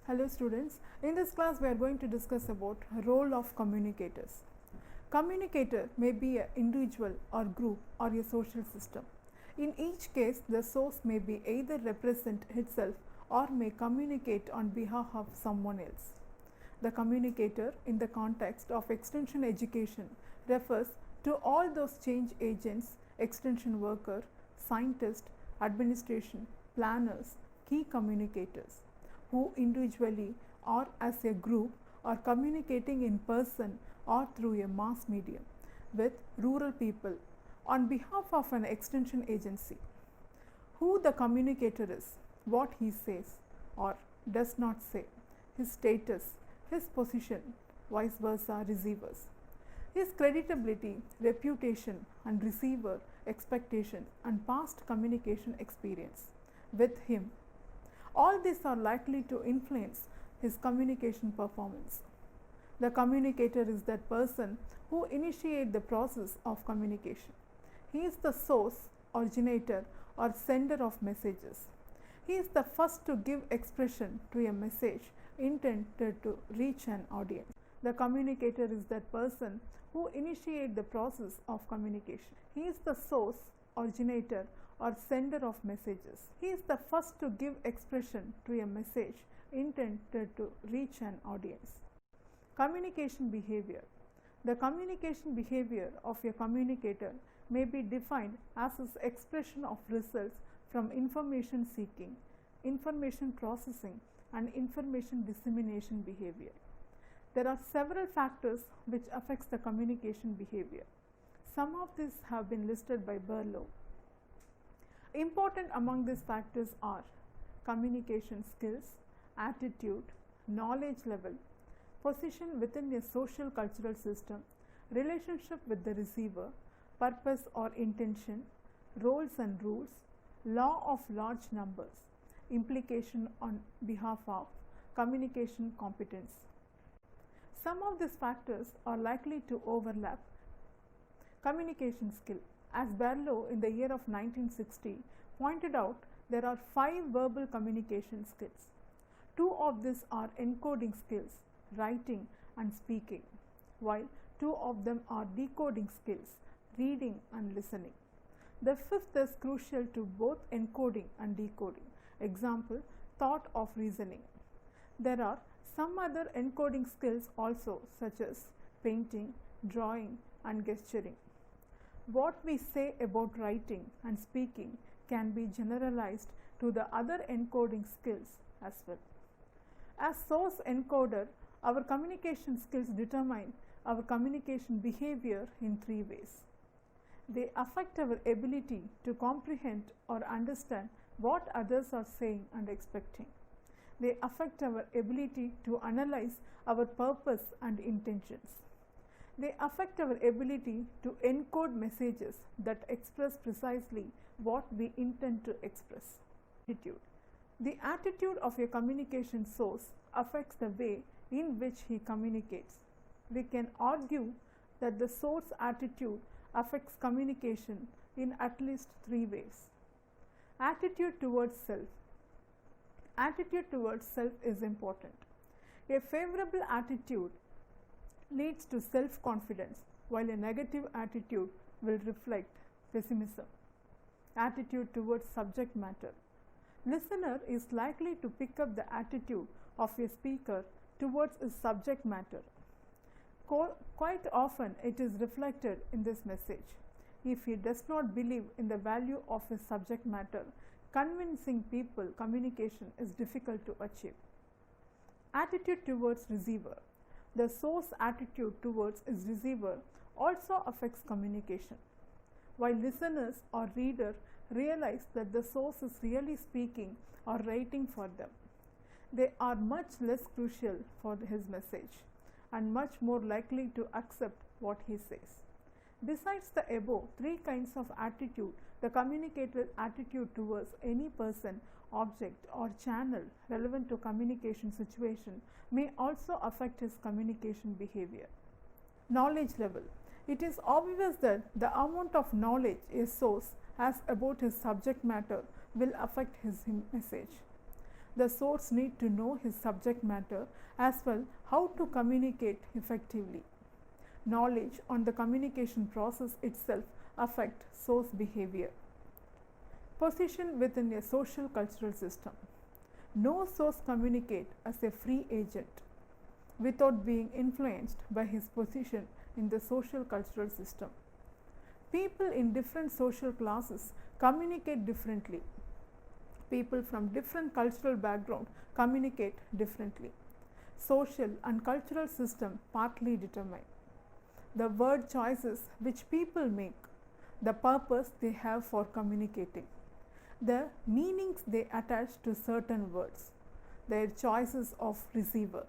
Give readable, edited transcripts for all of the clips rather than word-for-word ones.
Hello students, in this class we are going to discuss about role of communicators. Communicator may be an individual or group or a social system. In each case, the source may be either represent itself or may communicate on behalf of someone else. The communicator in the context of extension education refers to all those change agents, extension worker, scientist, administration, planners, key communicators who individually or as a group are communicating in person or through a mass medium with rural people on behalf of an extension agency. Who the communicator is, what he says or does not say, his status, his position, vice versa receivers, his creditability, reputation and receiver expectation and past communication experience with him. All these are likely to influence his communication performance. The communicator is that person who initiates the process of communication. He is the source, originator or sender of messages. He is the first to give expression to a message intended to reach an audience. The communicator is that person who initiates the process of communication. He is the source, originator or sender of messages. He is the first to give expression to a message intended to reach an audience. Communication behavior. The communication behavior of a communicator may be defined as his expression of results from information seeking, information processing and information dissemination behavior. There are several factors which affects the communication behavior. Some of these have been listed by Berlow. Important among these factors are communication skills, attitude, knowledge level, position within a social cultural system, relationship with the receiver, purpose or intention, roles and rules, law of large numbers, implication on behalf of, communication competence. Some of these factors are likely to overlap. Communication skill. As Berlow in the year of 1960 pointed out, there are 5 verbal communication skills. 2 of these are encoding skills, writing and speaking, while 2 of them are decoding skills, reading and listening. The 5th is crucial to both encoding and decoding. Example, thought of reasoning. There are some other encoding skills also, such as painting, drawing and gesturing. What we say about writing and speaking can be generalized to the other encoding skills as well. As source encoder, our communication skills determine our communication behavior in 3 ways. They affect our ability to comprehend or understand what others are saying and expecting. They affect our ability to analyze our purpose and intentions. They affect our ability to encode messages that express precisely what we intend to express. Attitude. The attitude of a communication source affects the way in which he communicates. We can argue that the source attitude affects communication in at least 3 ways. Attitude towards self. Attitude towards self is important. A favorable attitude leads to self-confidence, while a negative attitude will reflect pessimism. Attitude towards subject matter. Listener is likely to pick up the attitude of a speaker towards his subject matter. Quite often it is reflected in this message. If he does not believe in the value of his subject matter, convincing people communication is difficult to achieve. Attitude towards receiver. The source attitude towards his receiver also affects communication. While listeners or reader realize that the source is really speaking or writing for them, they are much less crucial for his message and much more likely to accept what he says. Besides the above 3 kinds of attitude, the communicator's attitude towards any person, object or channel relevant to communication situation may also affect his communication behavior. Knowledge level. It is obvious that the amount of knowledge a source has about his subject matter will affect his message. the source needs to know his subject matter as well how to communicate effectively. Knowledge on the communication process itself affects source behavior. Position within a social cultural system. No source communicates as a free agent without being influenced by his position in the social cultural system. People in different social classes communicate differently. People from different cultural backgrounds communicate differently. Social and cultural system partly determine the word choices which people make, the purpose they have for communicating, the meanings they attach to certain words, their choices of receiver,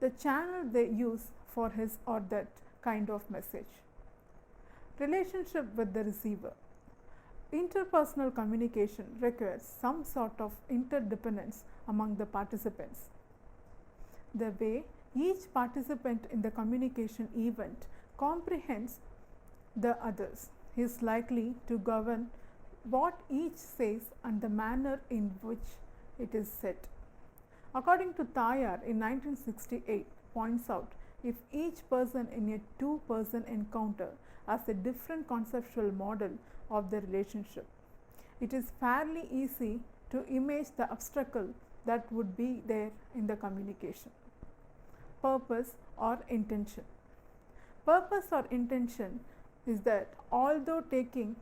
the channel they use for his or that kind of message. Relationship with the receiver. Interpersonal communication requires some sort of interdependence among the participants. The way each participant in the communication event comprehends the others is likely to govern what each says and the manner in which it is said. According to Thayer in 1968 points out, if each person in a two-person encounter has a different conceptual model of the relationship, it is fairly easy to image the obstacle that would be there in the communication. Purpose or intention. Purpose or intention is that although taking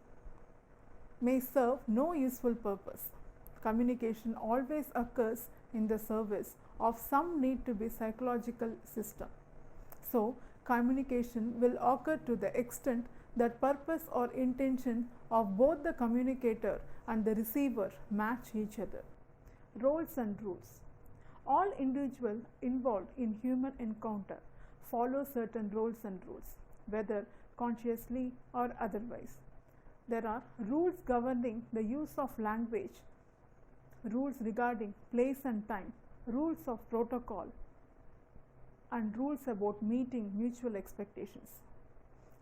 may serve no useful purpose, communication always occurs in the service of some need to be psychological system. So, communication will occur to the extent that purpose or intention of both the communicator and the receiver match each other. Roles and rules. All individuals involved in human encounter follow certain roles and rules, whether consciously or otherwise. There are rules governing the use of language, rules regarding place and time, rules of protocol, and rules about meeting mutual expectations.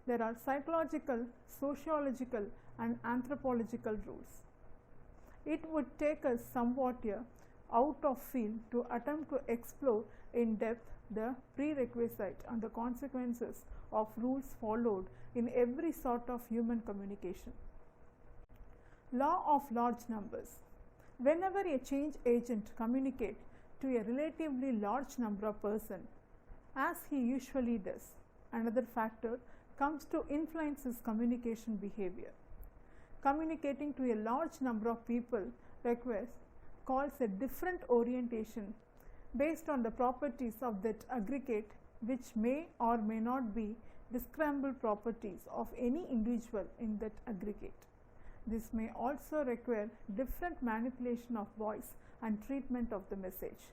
There are psychological, sociological, and anthropological rules. It would take us somewhat out of field to attempt to explore in depth the prerequisite and the consequences of rules followed in every sort of human communication. Law of large numbers. Whenever a change agent communicates to a relatively large number of persons, as he usually does, another factor comes to influence his communication behavior. Communicating to a large number of people calls a different orientation based on the properties of that aggregate, which may or may not be describable properties of any individual in that aggregate. This may also require different manipulation of voice and treatment of the message.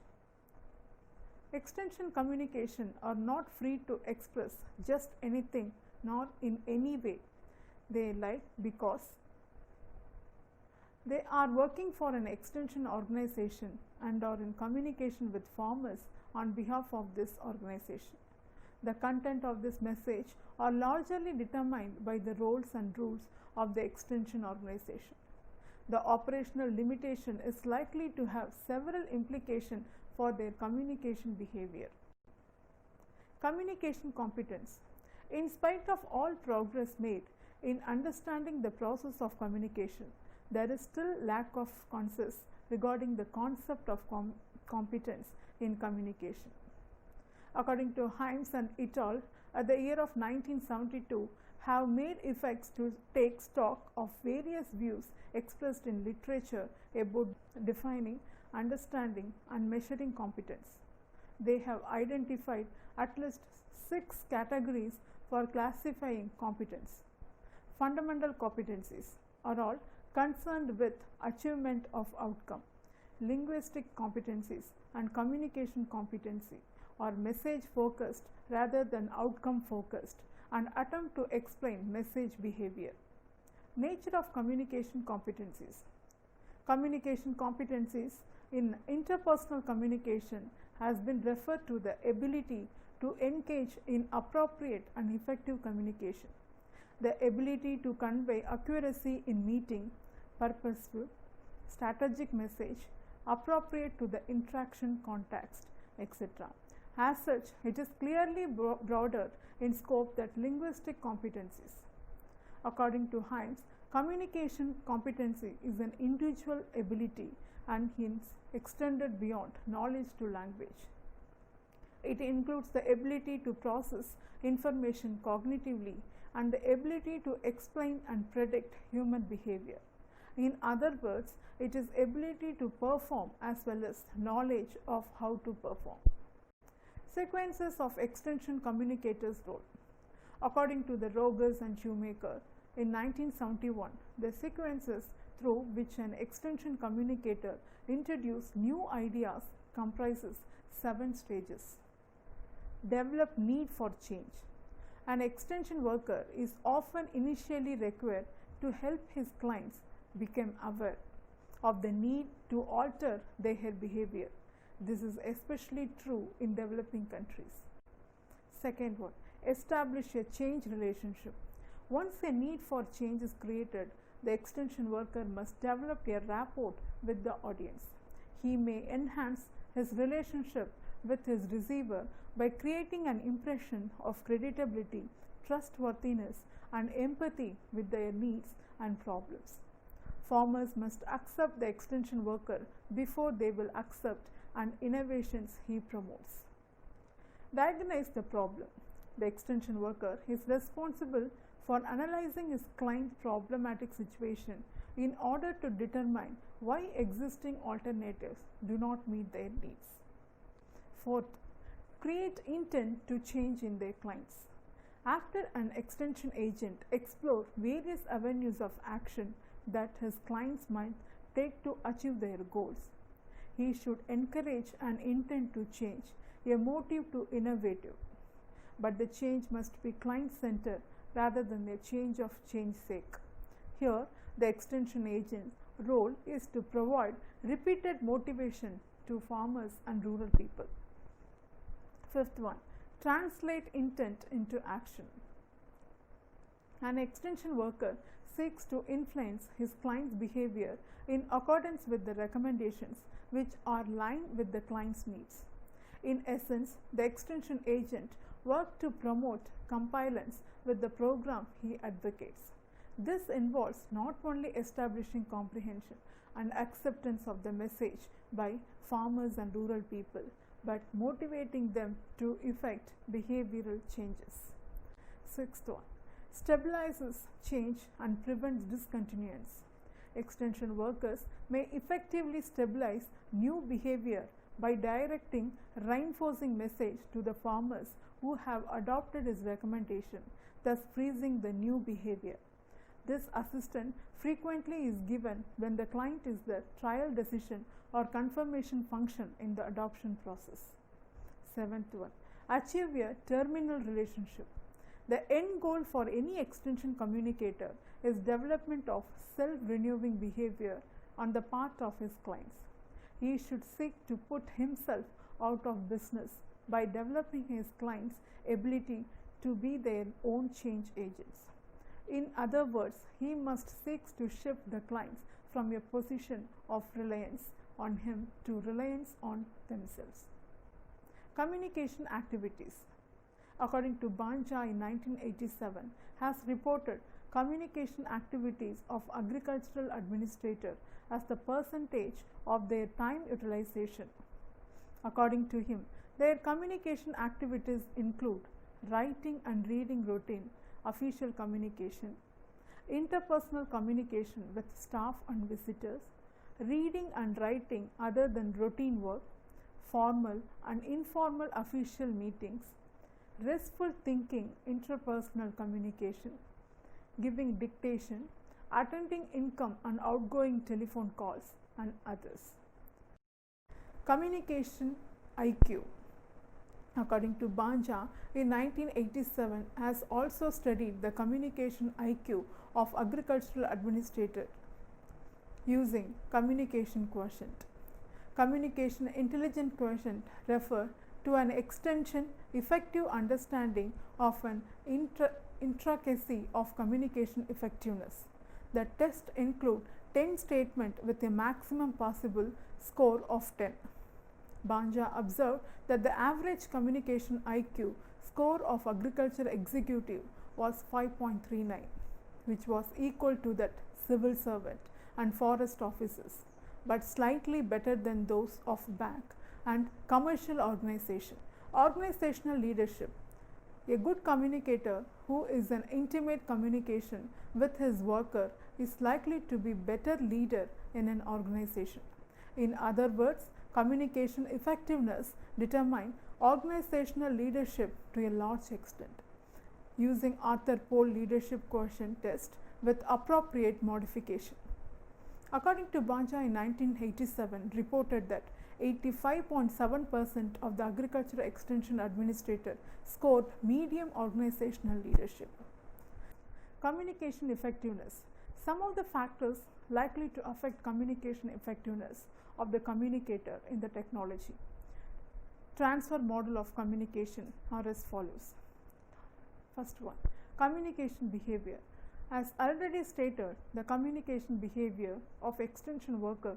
Extension communication are not free to express just anything nor in any way they like, because they are working for an extension organization and are in communication with farmers on behalf of this organization. The content of this message are largely determined by the roles and rules of the extension organization. The operational limitation is likely to have several implications for their communication behavior. Communication competence. In spite of all progress made in understanding the process of communication, there is still lack of consensus regarding the concept of competence in communication. According to Himes and et al., at the year of 1972, have made efforts to take stock of various views expressed in literature about defining, understanding, and measuring competence. They have identified at least 6 categories for classifying competence. Fundamental competencies are all concerned with achievement of outcome. Linguistic competencies and communication competency are message focused rather than outcome focused and attempt to explain message behavior. Nature of communication competencies. Communication competencies in interpersonal communication has been referred to the ability to engage in appropriate and effective communication, the ability to convey accuracy in meeting, purposeful, strategic message, appropriate to the interaction context, etc. As such, it is clearly broader in scope than linguistic competencies. According to Himes, communication competency is an individual ability and hence extended beyond knowledge to language. It includes the ability to process information cognitively and the ability to explain and predict human behavior. In other words, it is ability to perform as well as knowledge of how to perform. Sequences of extension communicators' role. According to the Rogers and Shoemaker, in 1971, the sequences through which an extension communicator introduces new ideas comprises 7 stages. Develop need for change. An extension worker is often initially required to help his clients become aware of the need to alter their behavior. This is especially true in developing countries. Second one, establish a change relationship. Once a need for change is created, the extension worker must develop a rapport with the audience. He may enhance his relationship with his receiver by creating an impression of credibility, trustworthiness, and empathy with their needs and problems. Farmers must accept the extension worker before they will accept and innovations he promotes. Diagnose the problem. The extension worker is responsible for analyzing his client's problematic situation in order to determine why existing alternatives do not meet their needs. Fourth, create intent to change in their clients. After an extension agent explores various avenues of action that his clients might take to achieve their goals, he should encourage an intent to change, a motive to innovative. But the change must be client-centered rather than a change of change's sake. Here, the extension agent's role is to provide repeated motivation to farmers and rural people. Fifth one, translate intent into action. An extension worker seeks to influence his client's behavior in accordance with the recommendations which are aligned with the client's needs. In essence, the extension agent works to promote compliance with the program he advocates. This involves not only establishing comprehension and acceptance of the message by farmers and rural people, but motivating them to effect behavioral changes. Sixth one, stabilizes change and prevents discontinuance. Extension workers may effectively stabilize new behavior by directing reinforcing message to the farmers who have adopted his recommendation, thus freezing the new behavior. This assistance frequently is given when the client is the trial decision or confirmation function in the adoption process. Seventh one, achieve a terminal relationship. The end goal for any extension communicator is development of self-renewing behavior on the part of his clients. He should seek to put himself out of business by developing his clients' ability to be their own change agents. In other words, he must seek to shift the clients from a position of reliance on him to reliance on themselves. Communication activities. According to Banja in 1987, has reported communication activities of agricultural administrator as the percentage of their time utilization. According to him, their communication activities include writing and reading routine, official communication, interpersonal communication with staff and visitors, reading and writing other than routine work, formal and informal official meetings, restful thinking, interpersonal communication, giving dictation, attending income and outgoing telephone calls, and others. Communication IQ. According to Banja, in 1987 has also studied the communication IQ of agricultural administrator using communication quotient. Communication intelligence quotient refer to an extension effective understanding of an intricacy of communication effectiveness. The test include 10 statements with a maximum possible score of 10. Banja observed that the average communication IQ score of agriculture executive was 5.39, which was equal to that civil servant and forest officers, but slightly better than those of bank and commercial organization. Organizational leadership. A good communicator who is an intimate communication with his worker is likely to be better leader in an organization. In other words, communication effectiveness determines organizational leadership to a large extent. Using Arthur Poll leadership quotient test with appropriate modification. According to Banja in 1987 reported that 85.7% of the agriculture extension administrator scored medium organizational leadership. Communication effectiveness. Some of the factors likely to affect communication effectiveness of the communicator in the technology. Transfer model of communication are as follows. First one, communication behavior. As already stated, the communication behavior of extension worker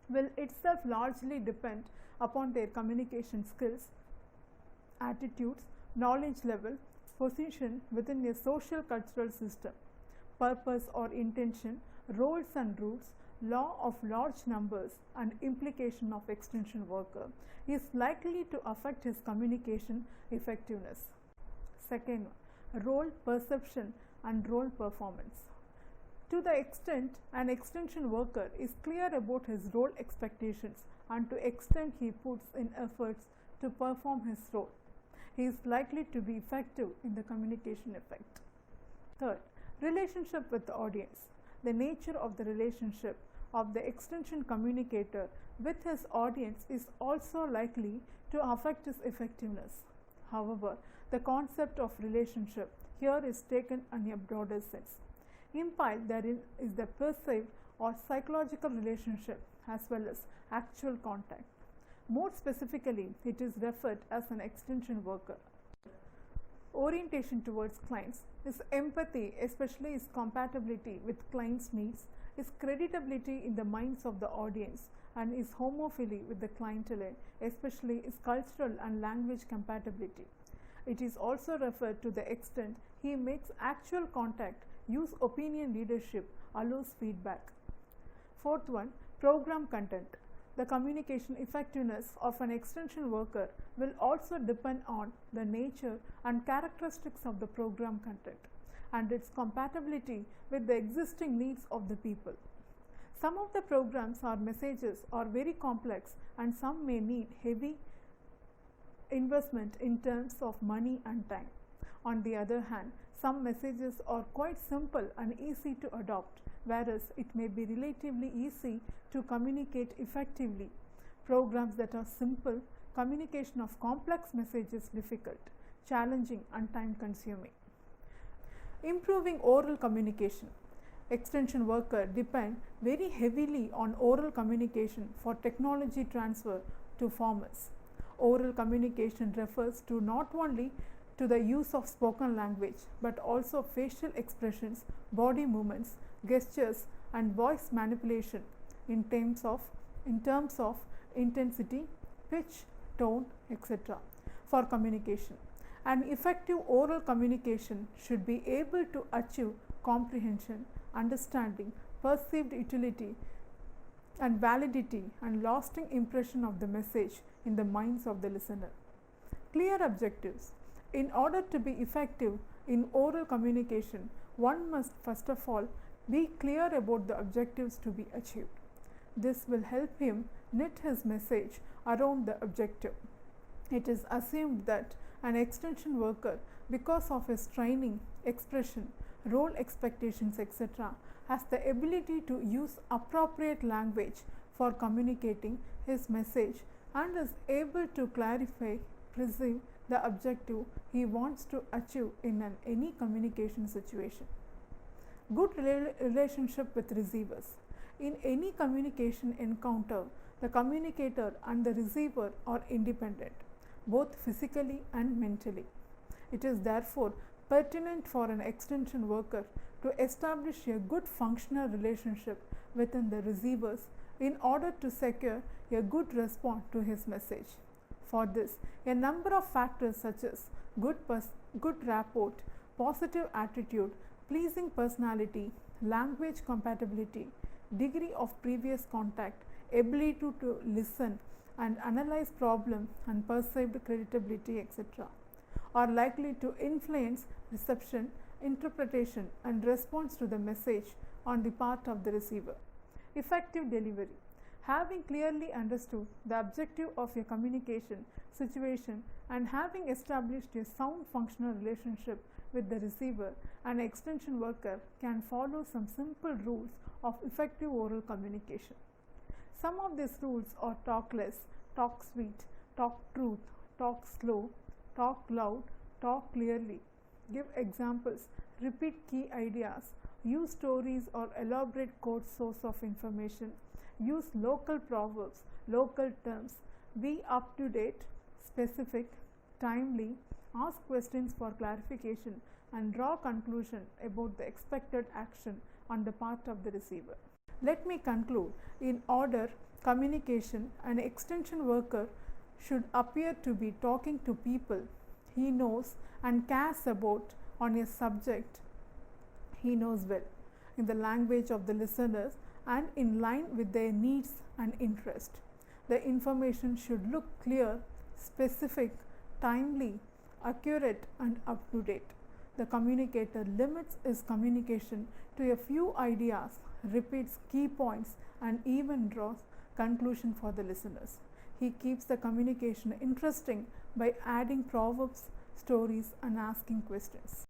will itself largely depend upon their communication skills, attitudes, knowledge level, position within a social cultural system, purpose or intention, roles and rules, law of large numbers and implication of extension worker is likely to affect his communication effectiveness. Second one, role perception and role performance. To the extent an extension worker is clear about his role expectations and to extent he puts in efforts to perform his role, he is likely to be effective in the communication effect. Third, relationship with the audience. The nature of the relationship of the extension communicator with his audience is also likely to affect his effectiveness. However, the concept of relationship here is taken in a broader sense. Implied therein is the perceived or psychological relationship as well as actual contact. More specifically, it is referred as an extension worker. Orientation towards clients is empathy, especially is compatibility with clients' needs, is creditability in the minds of the audience, and is homophily with the clientele, especially is cultural and language compatibility. It is also referred to the extent he makes actual contact, use opinion leadership, allows feedback. Fourth one, program content. The communication effectiveness of an extension worker will also depend on the nature and characteristics of the program content and its compatibility with the existing needs of the people. Some of the programs or messages are very complex and some may need heavy investment in terms of money and time. On the other hand, some messages are quite simple and easy to adopt, whereas it may be relatively easy to communicate effectively. Programs that are simple, communication of complex messages difficult, challenging and time consuming. Improving oral communication. Extension worker depend very heavily on oral communication for technology transfer to farmers. Oral communication refers to not only to the use of spoken language but also facial expressions, body movements, gestures and voice manipulation in terms of intensity, pitch, tone, etc. for communication. An effective oral communication should be able to achieve comprehension, understanding, perceived utility and validity and lasting impression of the message in the minds of the listener. Clear objectives. In order to be effective in oral communication, one must first of all be clear about the objectives to be achieved. This will help him knit his message around the objective. It is assumed that an extension worker, because of his training, expression, role expectations, etc., has the ability to use appropriate language for communicating his message and is able to clarify, perceive the objective he wants to achieve in any communication situation. Good relationship with receivers. In any communication encounter, the communicator and the receiver are independent, both physically and mentally. It is therefore pertinent for an extension worker to establish a good functional relationship within the receivers in order to secure a good response to his message. For this, a number of factors such as good rapport, positive attitude, pleasing personality, language compatibility, degree of previous contact, ability to listen and analyze problem and perceived credibility, etc., are likely to influence reception, interpretation and response to the message on the part of the receiver. Effective delivery. Having clearly understood the objective of a communication situation and having established a sound functional relationship with the receiver, an extension worker can follow some simple rules of effective oral communication. Some of these rules are talk less, talk sweet, talk truth, talk slow, talk loud, talk clearly, give examples, repeat key ideas, use stories or elaborate quote source of information, use local proverbs, local terms, be up to date, specific, timely, ask questions for clarification and draw conclusion about the expected action on the part of the receiver. Let me conclude. In order communication, an extension worker should appear to be talking to people he knows and cares about on a subject he knows well, in the language of the listeners and in line with their needs and interest. The information should look clear, specific, timely, accurate and up to date. The communicator limits his communication to a few ideas, repeats key points and even draws conclusion for the listeners. He keeps the communication interesting by adding proverbs, stories and asking questions.